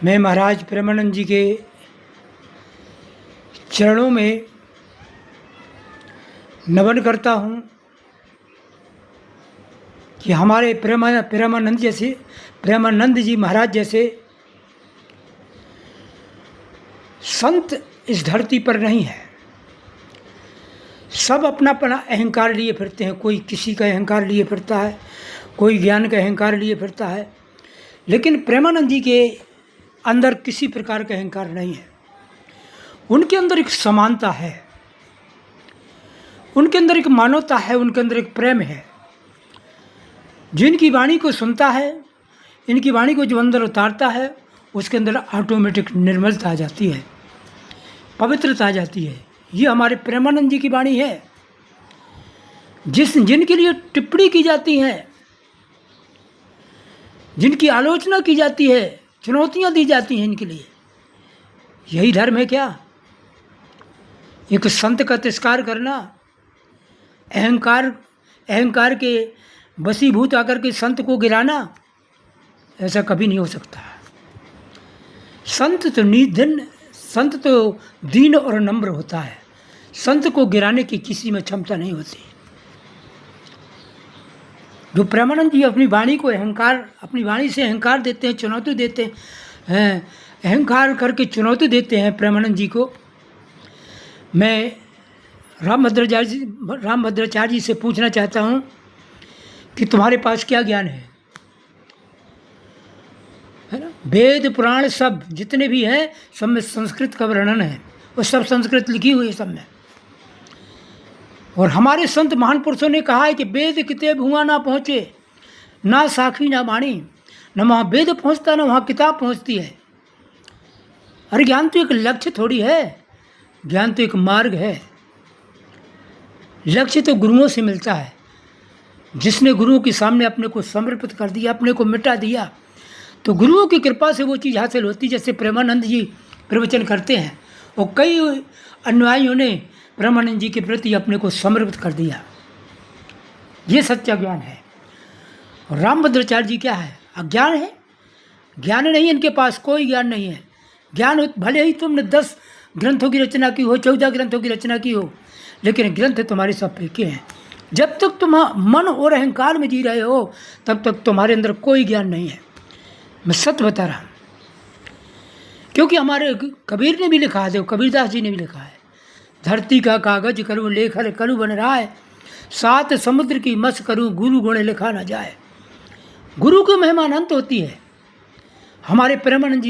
मैं महाराज प्रेमानंद जी के चरणों में नमन करता हूँ कि हमारे प्रेमानंद जी महाराज जैसे संत इस धरती पर नहीं है। सब अपना अपना अहंकार लिए फिरते हैं। कोई किसी का अहंकार लिए फिरता है, कोई ज्ञान का अहंकार लिए फिरता है, लेकिन प्रेमानंद जी के अंदर किसी प्रकार का अहंकार नहीं है। उनके अंदर एक समानता है, उनके अंदर एक मानवता है, उनके अंदर एक प्रेम है। जिनकी वाणी को सुनता है, इनकी वाणी को जो अंदर उतारता है, उसके अंदर ऑटोमेटिक निर्मलता आ जाती है, पवित्रता आ जाती है। ये हमारे प्रेमानंद जी की वाणी है। जिनके लिए टिप्पणी की जाती है, जिनकी आलोचना की जाती है, चुनौतियां दी जाती हैं, इनके लिए यही धर्म है क्या? एक संत का तिरस्कार करना, अहंकार के वशीभूत आकर के संत को गिराना, ऐसा कभी नहीं हो सकता। संत तो दीन और नम्र होता है। संत को गिराने की किसी में क्षमता नहीं होती। जो प्रेमानंद जी अपनी वाणी से अहंकार देते हैं, चुनौती देते हैं, अहंकार करके चुनौती देते हैं प्रेमानंद जी को। मैं रामभद्राचार्य जी से पूछना चाहता हूँ कि तुम्हारे पास क्या ज्ञान है ना? वेद पुराण सब जितने भी हैं, सब में संस्कृत का वर्णन है, वो सब संस्कृत लिखी हुई है सब में। और हमारे संत महान पुरुषों ने कहा है कि वेद किते भुआ ना पहुँचे, ना साखी ना वाणी, न वहाँ वेद पहुँचता ना वहाँ किताब पहुँचती है। अरे ज्ञान तो एक लक्ष्य थोड़ी है, ज्ञान तो एक मार्ग है। लक्ष्य तो गुरुओं से मिलता है। जिसने गुरुओं के सामने अपने को समर्पित कर दिया, अपने को मिटा दिया, तो गुरुओं की कृपा से वो चीज़ हासिल होती। जैसे प्रेमानंद जी प्रवचन करते हैं और कई अनुयायियों ने प्रेमानंद जी के प्रति अपने को समर्पित कर दिया। ये सच्चा ज्ञान है। और रामभद्राचार्य जी क्या है? अज्ञान है, ज्ञान नहीं। इनके पास कोई ज्ञान नहीं है। ज्ञान भले ही तुमने 10 ग्रंथों की रचना की हो, 14 ग्रंथों की रचना की हो, लेकिन ग्रंथ तुम्हारे सब फेंके हैं। जब तक तुम मन और अहंकार में जी रहे हो, तब तक तुम्हारे अंदर कोई ज्ञान नहीं है। मैं सत्य बता रहा हूँ, क्योंकि हमारे कबीर ने भी लिखा है, कबीरदास जी ने भी लिखा है, धरती का कागज करूँ लेखन करूँ बन रहा है, 7 समुद्र की मस करूँ गुरु गुण लिखा न जाए। गुरु की महिमा अनंत होती है। हमारे प्रेमानंद जी